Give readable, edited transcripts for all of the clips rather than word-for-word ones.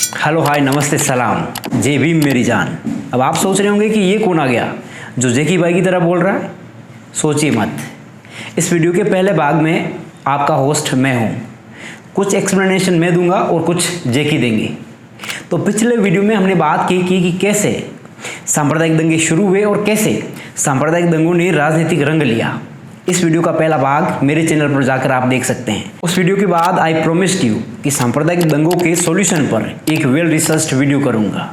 Hello hi नमस्ते सलाम जय भीम मेरी जान। अब आप सोच रहे होंगे कि ये कौन आ गया जो जेकी भाई की तरह बोल रहा है। सोचिए मत। इस वीडियो के पहले भाग में आपका होस्ट मैं हूँ। कुछ एक्सप्लेनेशन मैं दूंगा और कुछ जेकी देंगे। तो पिछले वीडियो में हमने बात की कि कैसे सांप्रदायिक दंगे शुरू हुए और कैसे सांप्रदायिक दंगों ने राजनीतिक रंग लिया। इस वीडियो का पहला भाग मेरे चैनल पर जाकर आप देख सकते हैं। उस वीडियो के बाद आई प्रोमिस्ड यू कि सांप्रदायिक दंगों के सॉल्यूशन पर एक वेल रिसर्च्ड वीडियो करूंगा।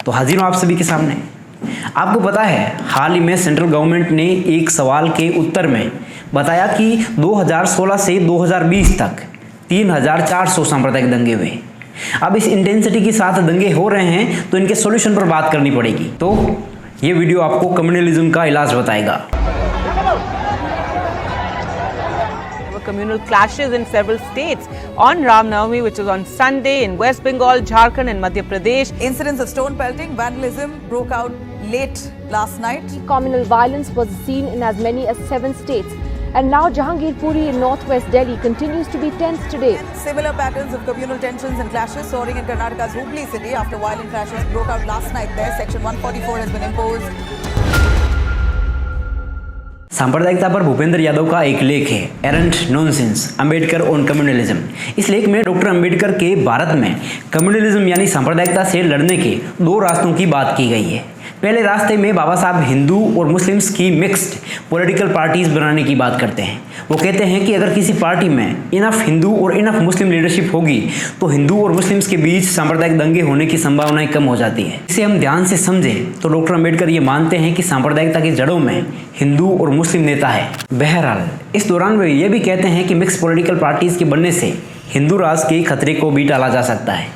तो हाजिर हूं आप सभी के सामने। आपको पता है हाल ही में सेंट्रल गवर्नमेंट ने एक सवाल के उत्तर में बताया कि 2016 से 2020 तक 3400 सांप्रदायिक दंगे हुए। अब इस इंटेंसिटी के साथ दंगे हो रहे हैं तो इनके सॉल्यूशन पर बात करनी पड़ेगी। तो ये वीडियो आपको कम्युनलिज्म का इलाज बताएगा। Communal clashes in several states on Ram Navami, which was on Sunday in West Bengal, Jharkhand and Madhya Pradesh. Incidents of stone pelting, vandalism broke out late last night. Communal violence was seen in as many as 7 states. And now Jahangirpuri in northwest Delhi continues to be tense today. Similar patterns of communal tensions and clashes soaring in Karnataka's Hubli city after violent clashes broke out last night there. Section 144 has been imposed. सांप्रदायिकता पर भूपेंद्र यादव का एक लेख है एरंट nonsense Ambedkar on communalism. इस लेख में doctor Ambedkar के भारत में कम्युनलिज्म यानी सांप्रदायिकता से लड़ने के 2 रास्तों की बात की गई है। पहले रास्ते में बाबा साहब हिंदू और मुस्लिम्स की मिक्स्ड पॉलिटिकल पार्टीज बनाने की बात करते हैं। वो कहते हैं कि अगर किसी पार्टी में इनफ हिंदू और इनफ मुस्लिम लीडरशिप होगी तो हिंदू और मुस्लिम्स के बीच सांप्रदायिक दंगे होने की संभावनाएं कम हो जाती है। इसे हम ध्यान से समझें तो डॉक्टर अंबेडकर ये मानते हैं कि सांप्रदायिकता की जड़ों में हिंदू और मुस्लिम नेता है। बहरहाल इस दौरान वे ये भी कहते हैं कि मिक्स पॉलिटिकल पार्टीज के बनने से हिंदू राज के खतरे को भी टाला जा सकता है।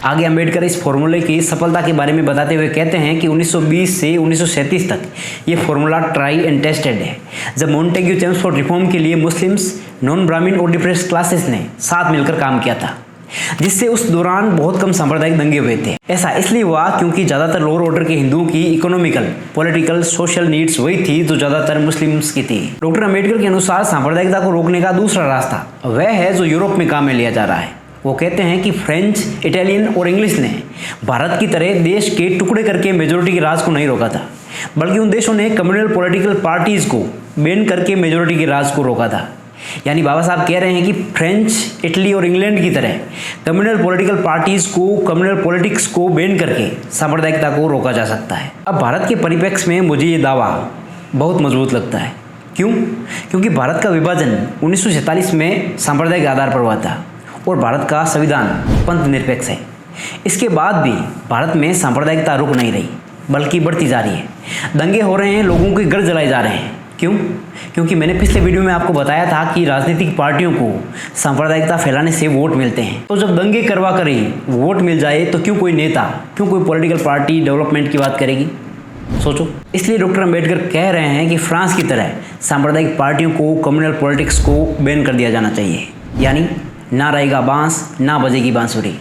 आगे अंबेडकर इस फॉर्मूले की सफलता के बारे में बताते हुए कहते हैं कि 1920 से 1937 तक ये फॉर्मूला ट्राई एंड टेस्टेड है, जब मॉन्टेग्यू चेम्सफोर्ड रिफॉर्म के लिए मुस्लिम्स, नॉन ब्राह्मण और डिप्रेस्ड क्लासेस ने साथ मिलकर काम किया था, जिससे उस दौरान बहुत कम सांप्रदायिक दंगे हुए थे। ऐसा इसलिए हुआ क्योंकि ज़्यादातर लोअर ऑर्डर के हिंदुओं की इकोनॉमिकल, पॉलिटिकल, सोशल नीड्स वही थी जो ज़्यादातर मुस्लिम्स की थी। डॉक्टर अंबेडकर के अनुसार सांप्रदायिकता को रोकने का दूसरा रास्ता वह है जो यूरोप में काम में लिया जा रहा है। वो कहते हैं कि फ्रेंच, इटालियन और इंग्लिश ने भारत की तरह देश के टुकड़े करके मेजोरिटी के राज को नहीं रोका था, बल्कि उन देशों ने कम्युनल पॉलिटिकल पार्टीज को बैन करके मेजोरिटी के राज को रोका था। यानी बाबा साहब कह रहे हैं कि फ्रेंच, इटली और इंग्लैंड की तरह कम्युनल पॉलिटिकल पार्टीज को, कम्युनल पॉलिटिक्स को बैन करके सांप्रदायिकता को रोका जा सकता है। अब भारत के परिप्रेक्ष्य में मुझे ये दावा बहुत मजबूत लगता है। क्यों? क्योंकि भारत का विभाजन 1947 में सांप्रदायिक आधार पर हुआ था और भारत का संविधान पंथ निरपेक्ष है। इसके बाद भी भारत में सांप्रदायिकता रुक नहीं रही बल्कि बढ़ती जा रही है। दंगे हो रहे हैं, लोगों के घर जलाए जा रहे हैं। क्यों? क्योंकि मैंने पिछले वीडियो में आपको बताया था कि राजनीतिक पार्टियों को सांप्रदायिकता फैलाने से वोट मिलते हैं। तो जब दंगे करवा कर ही वोट मिल जाए तो क्यों कोई नेता, क्यों कोई पॉलिटिकल पार्टी डेवलपमेंट की बात करेगी? सोचो। इसलिए डॉक्टर अंबेडकर कह रहे हैं कि फ्रांस की तरह सांप्रदायिक पार्टियों को, कम्युनल पॉलिटिक्स को बैन कर दिया जाना चाहिए। यानी ना रहेगा बांस, ना बजेगी बांसुरी,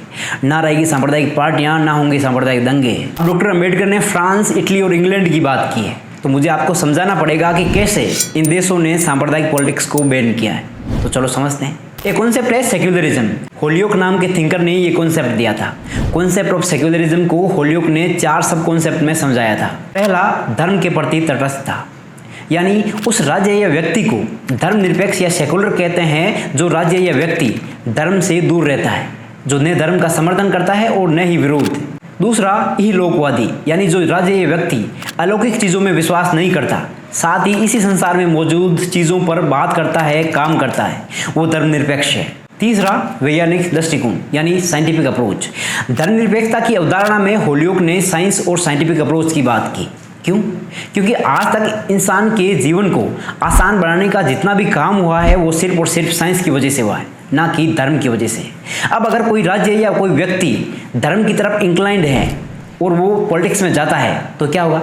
ना रहेगी सांप्रदायिक पार्टियां, ना होंगे सांप्रदायिक दंगे। डॉक्टर अंबेडकर ने फ्रांस, इटली और इंग्लैंड की बात की है, तो मुझे आपको समझाना पड़ेगा कि कैसे इन देशों ने सांप्रदायिक पॉलिटिक्स को बैन किया है। तो चलो समझते हैं। एक कॉन्सेप्ट है सेक्युलरिज्म। होलियोक नाम के थिंकर ने ये कॉन्सेप्ट दिया था। कॉन्सेप्ट ऑफ सेक्युलरिज्म को होलियोक ने 4 सब कॉन्सेप्ट में समझाया था। पहला, धर्म के प्रति तटस्थता, यानी उस राज्य या व्यक्ति को धर्मनिरपेक्ष या सेकुलर कहते हैं जो राज्य या व्यक्ति धर्म से दूर रहता है, जो न धर्म का समर्थन करता है और न ही विरोध। दूसरा, इहलोकवादी, यानी जो राज्य या व्यक्ति अलौकिक चीज़ों में विश्वास नहीं करता, साथ ही इसी संसार में मौजूद चीज़ों पर बात करता है, काम करता है, वो धर्मनिरपेक्ष है। तीसरा, वैज्ञानिक दृष्टिकोण, यानी साइंटिफिक अप्रोच। धर्मनिरपेक्षता की अवधारणा में होलियोक ने साइंस और साइंटिफिक अप्रोच की बात की। क्यों? क्योंकि आज तक इंसान के जीवन को आसान बनाने का जितना भी काम हुआ है वो सिर्फ और सिर्फ साइंस की वजह से हुआ है, ना कि धर्म की वजह से। अब अगर कोई राज्य या कोई व्यक्ति धर्म की तरफ इंक्लाइंड है और वो पॉलिटिक्स में जाता है तो क्या होगा?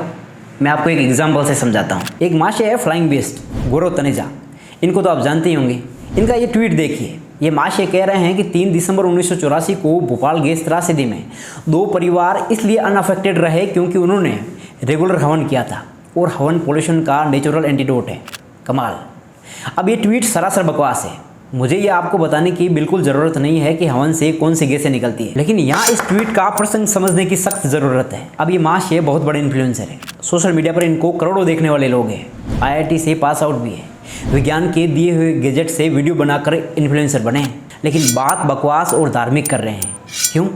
मैं आपको एक एग्जाम्पल से समझाता हूँ। एक महाशय है फ्लाइंग बेस्ट, गौरव तनेजा। इनको तो आप जानते ही होंगे। इनका ये ट्वीट देखिए। ये महाशय कह रहे हैं कि 3 दिसंबर 1984 को भोपाल गैस त्रासदी में 2 परिवार इसलिए अनअफेक्टेड रहे क्योंकि उन्होंने रेगुलर हवन किया था और हवन पोल्यूशन का नेचुरल एंटीडोट है। कमाल। अब ये ट्वीट सरासर बकवास है। मुझे ये आपको बताने की बिल्कुल ज़रूरत नहीं है कि हवन से कौन सी गैसें निकलती है, लेकिन यहाँ इस ट्वीट का प्रसंग समझने की सख्त ज़रूरत है। अब ये माश ये बहुत बड़े इन्फ्लुएंसर है, सोशल मीडिया पर इनको करोड़ों देखने वाले लोग हैं, IIT से पास आउट भी है, विज्ञान के दिए हुए गैजेट से वीडियो बनाकर इन्फ्लुएंसर बने हैं, लेकिन बात बकवास और धार्मिक कर रहे हैं। क्यों?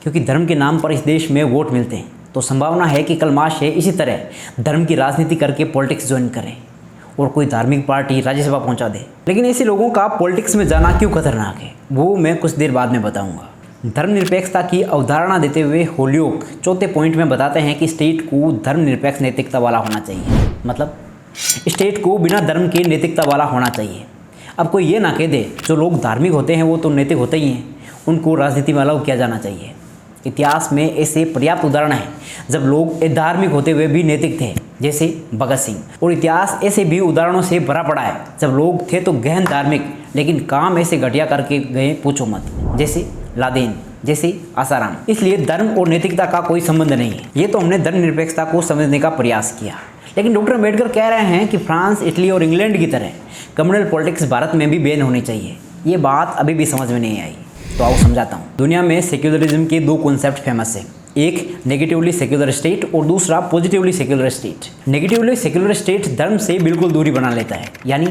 क्योंकि धर्म के नाम पर इस देश में वोट मिलते हैं, तो संभावना है कि कल माश है इसी तरह धर्म की राजनीति करके पॉलिटिक्स ज्वाइन करें और कोई धार्मिक पार्टी राज्यसभा पहुंचा दे। लेकिन ऐसे लोगों का पॉलिटिक्स में जाना क्यों खतरनाक है, वो मैं कुछ देर बाद में बताऊंगा। धर्मनिरपेक्षता की अवधारणा देते हुए होलियोक चौथे पॉइंट में बताते हैं कि स्टेट को धर्मनिरपेक्ष नैतिकता वाला होना चाहिए, मतलब स्टेट को बिना धर्म के नैतिकता वाला होना चाहिए। अब कोई ये ना कह दे जो लोग धार्मिक होते हैं वो तो नैतिक होते ही हैं, उनको राजनीति में अलाउ किया जाना चाहिए। इतिहास में ऐसे पर्याप्त उदाहरण हैं जब लोग धार्मिक होते हुए भी नैतिक थे, जैसे भगत सिंह, और इतिहास ऐसे भी उदाहरणों से भरा पड़ा है जब लोग थे तो गहन धार्मिक लेकिन काम ऐसे घटिया करके गए पूछो मत, जैसे लादेन, जैसे आसाराम। इसलिए धर्म और नैतिकता का कोई संबंध नहीं है। ये तो हमने धर्मनिरपेक्षता को समझने का प्रयास किया, लेकिन डॉक्टर अम्बेडकर कह रहे हैं कि फ्रांस, इटली और इंग्लैंड की तरह कम्युनल पॉलिटिक्स भारत में भी बैन होनी चाहिए। ये बात अभी भी समझ में नहीं आई, तो आओ समझाता हूँ। दुनिया में सेक्युलरिज्म के दो कॉन्सेप्ट फेमस है, एक नेगेटिवली सेक्युलर स्टेट और दूसरा positively secular state. Negatively secular state धर्म से बिल्कुल दूरी बना लेता है, यानी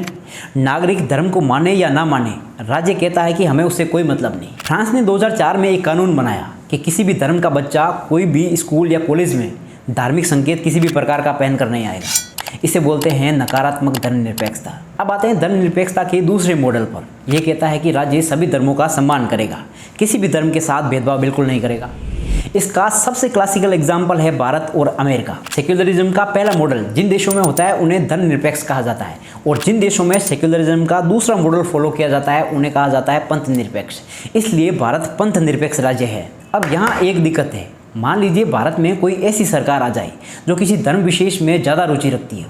नागरिक धर्म को माने या ना माने, राज्य कहता है कि हमें उससे कोई मतलब नहीं। फ्रांस ने 2004 में एक कानून बनाया कि किसी भी धर्म का बच्चा कोई भी स्कूल या कॉलेज में धार्मिक संकेत किसी भी प्रकार का पहन कर नहीं आएगा। इसे बोलते हैं नकारात्मक धर्मनिरपेक्षता। अब आते हैं धर्मनिरपेक्षता के दूसरे मॉडल पर। यह कहता है कि राज्य सभी धर्मों का सम्मान करेगा, किसी भी धर्म के साथ भेदभाव बिल्कुल नहीं करेगा। इसका सबसे क्लासिकल एग्जाम्पल है भारत और अमेरिका। सेक्युलरिज्म का पहला मॉडल जिन देशों में होता है उन्हें धर्मनिरपेक्ष कहा जाता है, और जिन देशों में सेक्युलरिज्म का दूसरा मॉडल फॉलो किया जाता है उन्हें कहा जाता है पंथ निरपेक्ष। इसलिए भारत पंथ निरपेक्ष राज्य है। अब यहाँ एक दिक्कत है, मान लीजिए भारत में कोई ऐसी सरकार आ जाए जो किसी धर्म विशेष में ज़्यादा रुचि रखती है,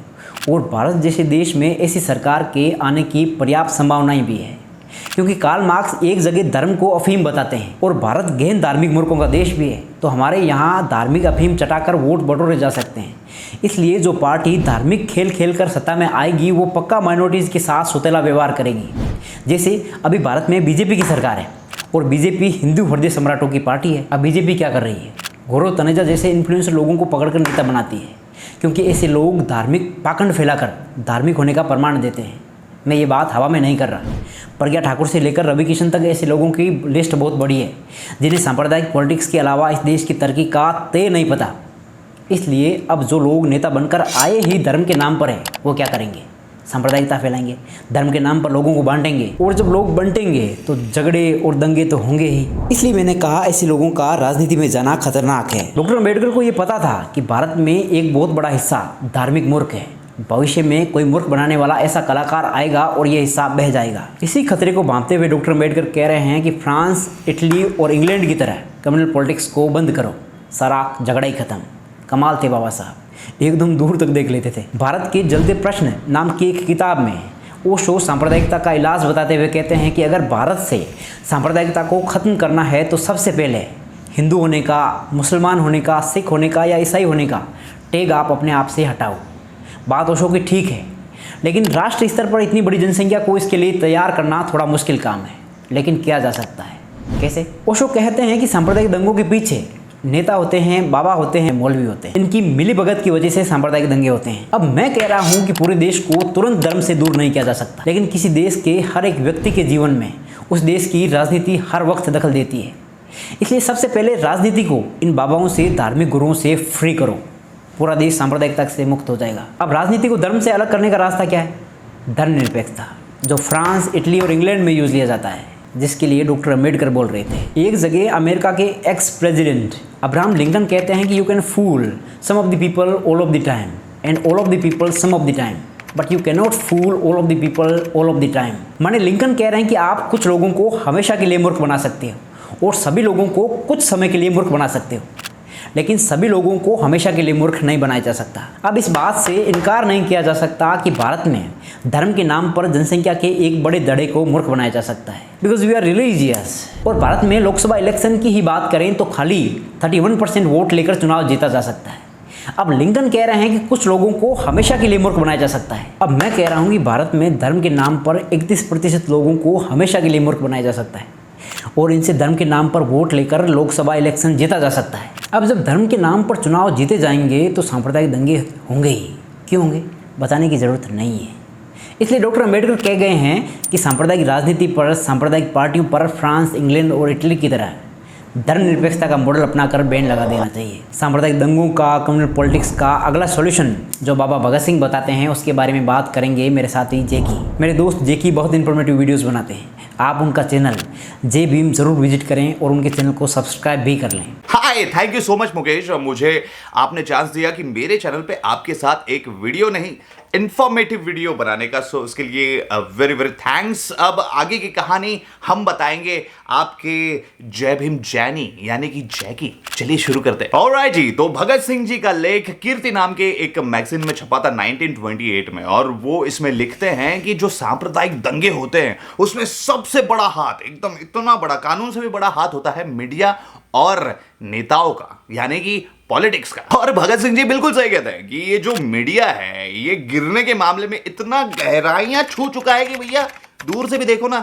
और भारत जैसे देश में ऐसी सरकार के आने की पर्याप्त संभावनाएं भी है, क्योंकि कार्ल मार्क्स एक जगह धर्म को अफीम बताते हैं और भारत गहन धार्मिक मूर्खों का देश भी है, तो हमारे यहाँ धार्मिक अफीम चटाकर वोट बटोरे जा सकते हैं। इसलिए जो पार्टी धार्मिक खेल खेल कर सत्ता में आएगी वो पक्का माइनॉरिटीज़ के साथ सौतेला व्यवहार करेगी। जैसे अभी भारत में बीजेपी की सरकार है और बीजेपी हिंदू हृदय सम्राटों की पार्टी है। अब बीजेपी क्या कर रही है, गौरव तनेजा जैसे इन्फ्लुएंसर लोगों को पकड़कर नेता बनाती है, क्योंकि ऐसे लोग धार्मिक पाखंड फैलाकर धार्मिक होने का प्रमाण देते हैं। मैं ये बात हवा में नहीं कर रहा, प्रज्ञा ठाकुर से लेकर रवि किशन तक ऐसे लोगों की लिस्ट बहुत बड़ी है जिन्हें सांप्रदायिक पॉलिटिक्स के अलावा इस देश की तरक्की का तय नहीं पता। इसलिए अब जो लोग नेता बनकर आए ही धर्म के नाम पर है वो क्या करेंगे, सांप्रदायिकता फैलाएंगे, धर्म के नाम पर लोगों को बांटेंगे, और जब लोग बंटेंगे तो झगड़े और दंगे तो होंगे ही। इसलिए मैंने कहा ऐसे लोगों का राजनीति में जाना खतरनाक है। डॉक्टर अम्बेडकर को ये पता था कि भारत में एक बहुत बड़ा हिस्सा धार्मिक मूर्ख है। भविष्य में कोई मूर्ख बनाने वाला ऐसा कलाकार आएगा और ये हिस्सा बह जाएगा। इसी खतरे को भांपते हुए डॉक्टर अम्बेडकर कह रहे हैं कि फ्रांस, इटली और इंग्लैंड की तरह कम्युनल पॉलिटिक्स को बंद करो, सारा झगड़ा ही खत्म। कमाल थे बाबा साहब, एकदम दूर तक देख लेते थे। भारत के जलते प्रश्न नाम की एक किताब में ओशो सांप्रदायिकता का इलाज बताते हुए कहते हैं कि अगर भारत से सांप्रदायिकता को ख़त्म करना है तो सबसे पहले हिंदू होने का, मुसलमान होने का, सिख होने का या ईसाई होने का टैग आप अपने आप से हटाओ। बात ओशो की ठीक है, लेकिन राष्ट्र स्तर पर इतनी बड़ी जनसंख्या को इसके लिए तैयार करना थोड़ा मुश्किल काम है, लेकिन किया जा सकता है। कैसे? ओशो कहते हैं कि सांप्रदायिक दंगों के पीछे नेता होते हैं, बाबा होते हैं, मौलवी होते हैं। इनकी मिलीभगत की वजह से सांप्रदायिक दंगे होते हैं। अब मैं कह रहा हूं कि पूरे देश को तुरंत धर्म से दूर नहीं किया जा सकता, लेकिन किसी देश के हर एक व्यक्ति के जीवन में उस देश की राजनीति हर वक्त दखल देती है। इसलिए सबसे पहले राजनीति को इन बाबाओं से, धार्मिक गुरुओं से फ्री करो, पूरा देश सांप्रदायिकता से मुक्त हो जाएगा। अब राजनीति को धर्म से अलग करने का रास्ता क्या है? धर्मनिरपेक्षता, जो फ्रांस, इटली और इंग्लैंड में यूज लिया जाता है, जिसके लिए डॉक्टर अम्बेडकर बोल रहे थे। एक जगह अमेरिका के एक्स प्रेसिडेंट अब्राहम लिंकन कहते हैं कि you can fool some of the people all of the time and all of the people some of the time, but you can not fool all of the people all of the time. माने Lincoln कह रहे हैं कि आप कुछ लोगों को हमेशा के लिए मूर्ख बना सकते हो और सभी लोगों को कुछ समय के लिए मूर्ख बना सकते हो, लेकिन सभी लोगों को हमेशा के लिए मूर्ख नहीं बनाया जा सकता। अब इस बात से इनकार नहीं किया जा सकता कि भारत में धर्म के नाम पर जनसंख्या के एक बड़े धड़े को मूर्ख बनाया जा सकता है, बिकॉज वी आर रिलीजियस। और भारत में लोकसभा इलेक्शन की ही बात करें तो खाली 31% वोट लेकर चुनाव जीता जा सकता है। अब लिंकन कह रहे हैं कि कुछ लोगों को हमेशा के लिए मूर्ख बनाया जा सकता है। अब मैं कह रहा हूं कि भारत में धर्म के नाम पर 31% लोगों को हमेशा के लिए मूर्ख बनाया जा सकता है और इनसे धर्म के नाम पर वोट लेकर लोकसभा इलेक्शन जीता जा सकता है। अब जब धर्म के नाम पर चुनाव जीते जाएंगे तो सांप्रदायिक दंगे होंगे ही। क्यों होंगे बताने की ज़रूरत नहीं है। इसलिए डॉक्टर अंबेडकर कह गए हैं कि सांप्रदायिक राजनीति पर, सांप्रदायिक पार्टियों पर फ्रांस, इंग्लैंड और इटली की तरह धर्मनिरपेक्षता का मॉडल अपनाकर बैन लगा देना चाहिए। सांप्रदायिक दंगों का, कम्युनल पॉलिटिक्स का अगला सॉल्यूशन जो बाबा भगत सिंह बताते हैं उसके बारे में बात करेंगे मेरे साथी जेकी। मेरे दोस्त जेकी बहुत इंफॉर्मेटिव वीडियोस बनाते हैं। आप उनका चैनल जे भीम जरूर विजिट करें और उनके चैनल को सब्सक्राइब भी कर लें। Hi, thank you so much Mukesh. मुझे आपने चांस दिया कि मेरे चैनल पे आपके साथ एक वीडियो नहीं, इंफॉर्मेटिव वीडियो बनाने का। सो उसके लिए वेरी वेरी थैंक्स। अब आगे की कहानी हम बताएंगे आपके जय भीम जैनी यानी कि जैकी। चलिए शुरू करते हैं। ऑलराइट जी, तो भगत सिंह जी का लेख कीर्ति नाम के एक मैगजीन में छपा था 1928 में, और वो इसमें लिखते हैं कि जो सांप्रदायिक दंगे होते हैं उसमें सबसे बड़ा हाथ, एकदम इतना बड़ा, कानून से भी बड़ा हाथ होता है मीडिया और नेताओं का, यानी कि पॉलिटिक्स का। और भगत सिंह जी बिल्कुल सही कहते हैं कि ये जो मीडिया है ये गिरने के मामले में इतना गहराइयां छू चुका है कि भैया दूर से भी देखो ना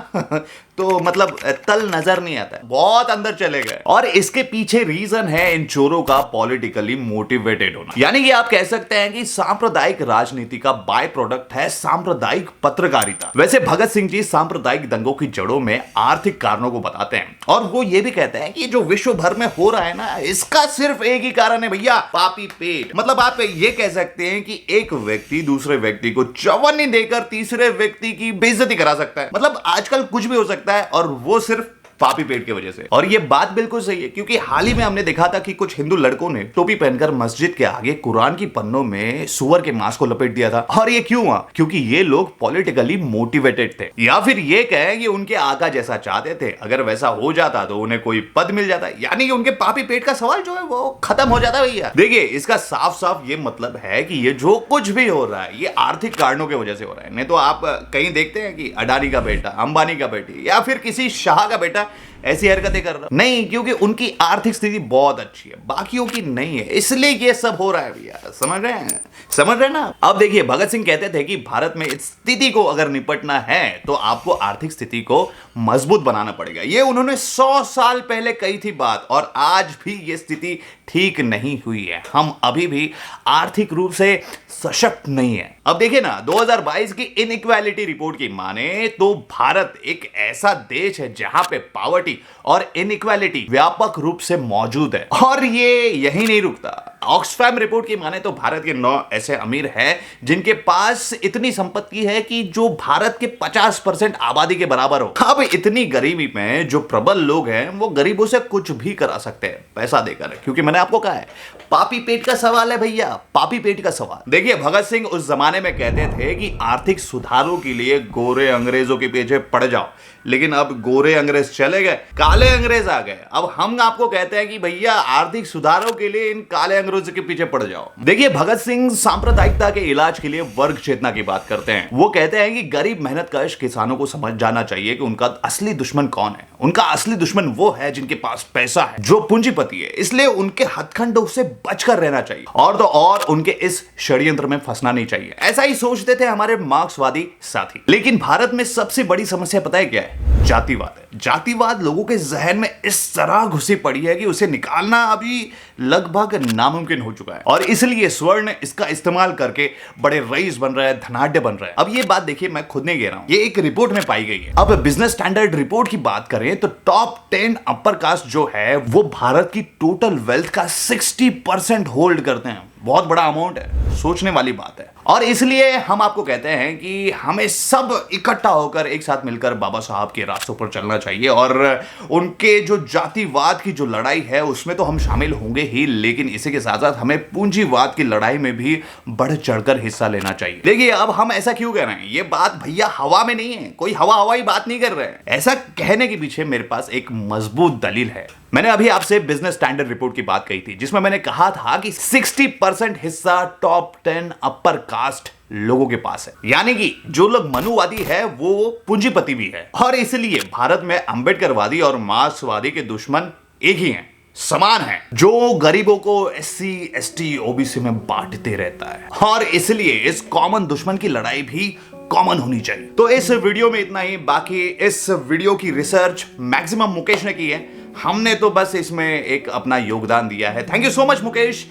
तो मतलब तल नजर नहीं आता, बहुत अंदर चले गए। और इसके पीछे रीजन है इन चोरों का पॉलिटिकली मोटिवेटेड होना। यानी कि आप कह सकते हैं कि सांप्रदायिक राजनीति का बाय प्रोडक्ट है सांप्रदायिक पत्रकारिता। वैसे भगत सिंह जी सांप्रदायिक दंगों की जड़ों में आर्थिक कारणों को बताते हैं, और वो ये भी कहते हैं कि जो विश्व भर में हो रहा है ना, इसका सिर्फ एक ही कारण है भैया, पापी पेट। मतलब आप ये कह सकते हैं कि एक व्यक्ति दूसरे व्यक्ति को चवन्नी देकर तीसरे व्यक्ति की बेइज्जती करा सकता है। मतलब आजकल कुछ भी हो सकता है, और वो सिर्फ पापी पेट की वजह से। और ये बात बिल्कुल सही है, क्योंकि हाल ही में हमने देखा था कि कुछ हिंदू लड़कों ने टोपी पहनकर मस्जिद के आगे कुरान की पन्नों में सुअर के मांस को लपेट दिया था। और ये क्यों हुआ? क्योंकि ये लोग पॉलिटिकली मोटिवेटेड थे, या फिर ये कहें कि उनके आका जैसा चाहते थे। अगर वैसा हो जाता तो उन्हें कोई पद मिल जाता, यानी कि उनके पापी पेट का सवाल जो है वो खत्म हो जाता भैया। देखिए, इसका साफ साफ ये मतलब है कि ये जो कुछ भी हो रहा है ये आर्थिक कारणों की वजह से हो रहा है। नहीं तो आप कहीं देखते हैं कि अडानी का बेटा, अंबानी का बेटी, या फिर किसी शाह का बेटा ऐसी हरकतें कर रहा नहीं, क्योंकि उनकी आर्थिक स्थिति बहुत अच्छी है, बाकियों की नहीं है, इसलिए ये सब हो रहा है भैया। समझ रहे हैं? समझ रहे हैं ना? अब देखिए, भगत सिंह कहते थे कि भारत में इस स्थिति को अगर निपटना है तो आपको आर्थिक स्थिति को मजबूत बनाना पड़ेगा। ये उन्होंने 100 साल पहले कही थी बात, और आज भी ये स्थिति ठीक नहीं हुई है। हम अभी भी आर्थिक रूप से सशक्त नहीं है। अब देखिए ना, 2022 की इनइक्वालिटी रिपोर्ट की माने तो भारत एक ऐसा देश है जहां पे पावर्टी और इनइक्वालिटी व्यापक रूप से मौजूद है। और ये यही नहीं रुकता। ऑक्सफैम रिपोर्ट की माने तो भारत के 9 ऐसे अमीर हैं जिनके पास इतनी संपत्ति है कि जो भारत के 50% आबादी के बराबर हो। अब इतनी गरीबी में जो प्रबल लोग हैं वो गरीबों से कुछ भी करा सकते हैं पैसा देकर, क्योंकि मैंने आपको कहा है पापी पेट का सवाल है भैया, पापी पेट का सवाल। देखिए, भगत सिंह उस जमाने में कहते थे कि आर्थिक सुधारों के लिए गोरे अंग्रेजों के पीछे पड़ जाओ, लेकिन अब गोरे अंग्रेज चले गए, काले अंग्रेज आ गए। अब हम आपको कहते हैं कि भैया आर्थिक सुधारों के लिए इन काले अंग्रेजों के पीछे पड़ जाओ। देखिए, भगत सिंह सांप्रदायिकता के इलाज के लिए वर्ग चेतना की बात करते हैं। वो कहते हैं कि गरीब मेहनतकश किसानों को समझ जाना चाहिए कि उनका असली दुश्मन कौन है। उनका असली दुश्मन वो है जिनके पास पैसा है, जो पूंजीपति है, इसलिए उनके हथकंडों से बचकर रहना चाहिए, और तो और उनके इस षड्यंत्र में फंसना नहीं चाहिए। ऐसा ही सोचते थे हमारे मार्क्सवादी साथी। लेकिन भारत में सबसे बड़ी समस्या पता है क्या है? जातिवाद है। जातिवाद लोगों के जहन में इस तरह घुसी पड़ी है कि उसे निकालना अभी लगभग नामुमकिन हो चुका है, और इसलिए स्वर्ण इसका इस्तेमाल करके बड़े रईस बन रहे हैं, धनाढ्य बन रहे हैं। अब ये बात देखिए, मैं खुद नहीं कह रहा हूं, ये एक रिपोर्ट में पाई गई है। अब बिजनेस स्टैंडर्ड रिपोर्ट की बात करें तो टॉप 10 अपर कास्ट जो है वो भारत की टोटल वेल्थ का 60% होल्ड करते हैं। बहुत बड़ा अमाउंट है, सोचने वाली बात है। और इसलिए हम आपको कहते हैं कि हमें सब इकट्ठा होकर एक साथ मिलकर बाबा साहब के रास्तों पर चलना चाहिए, और उनके जो जातिवाद की जो लड़ाई है उसमें तो हम शामिल होंगे ही, लेकिन इसी के साथ साथ हमें पूंजीवाद की लड़ाई में भी बढ़ चढ़कर हिस्सा लेना चाहिए। देखिए, अब हम ऐसा क्यों कह रहे हैं? ये बात भैया हवा में नहीं है, कोई हवाई बात नहीं कर रहे हैं। ऐसा कहने के पीछे मेरे पास एक मजबूत दलील है। मैंने अभी आपसे बिजनेस स्टैंडर्ड रिपोर्ट की बात कही थी, जिसमें मैंने कहा था कि 60% हिस्सा टॉप 10 अपर कास्ट लोगों के पास है, यानी कि जो लोग मनुवादी है वो पूंजीपति भी है। और इसलिए भारत में अंबेडकरवादी और मार्क्सवादी के दुश्मन एक ही हैं, समान है, जो गरीबों को SC, ST, OBC में बांटते रहता है। और इसलिए इस कॉमन दुश्मन की लड़ाई भी कॉमन होनी चाहिए। तो इस वीडियो में इतना ही। बाकी इस वीडियो की रिसर्च मैक्सिमम मुकेश ने की है, हमने तो बस इसमें एक अपना योगदान दिया है। Thank you so much Mukesh,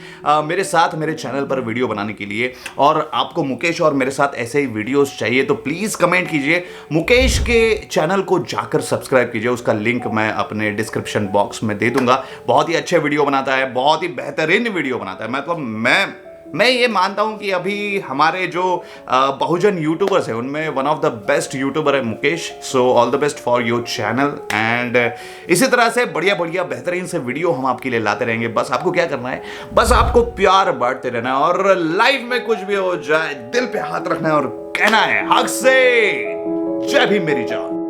मेरे साथ मेरे चैनल पर वीडियो बनाने के लिए। और आपको मुकेश और मेरे साथ ऐसे ही वीडियोस चाहिए तो प्लीज कमेंट कीजिए। मुकेश के चैनल को जाकर सब्सक्राइब कीजिए, उसका लिंक मैं अपने डिस्क्रिप्शन बॉक्स में दे दूंगा। बहुत ही अच्छे वीडियो बनाता है, बहुत ही बेहतरीन वीडियो बनाता है। मतलब मैं ये मानता हूं कि अभी हमारे जो बहुजन यूट्यूबर्स हैं उनमें one of the best YouTuber है Mukesh. So all the best for your channel and इसी तरह से बढ़िया बढ़िया बेहतरीन से वीडियो हम आपके लिए लाते रहेंगे। बस आपको क्या करना है, बस आपको प्यार बांटते रहना है और लाइफ में कुछ भी हो जाए दिल पे हाथ रखना है और कहना है हक से जय भीम मेरी जान।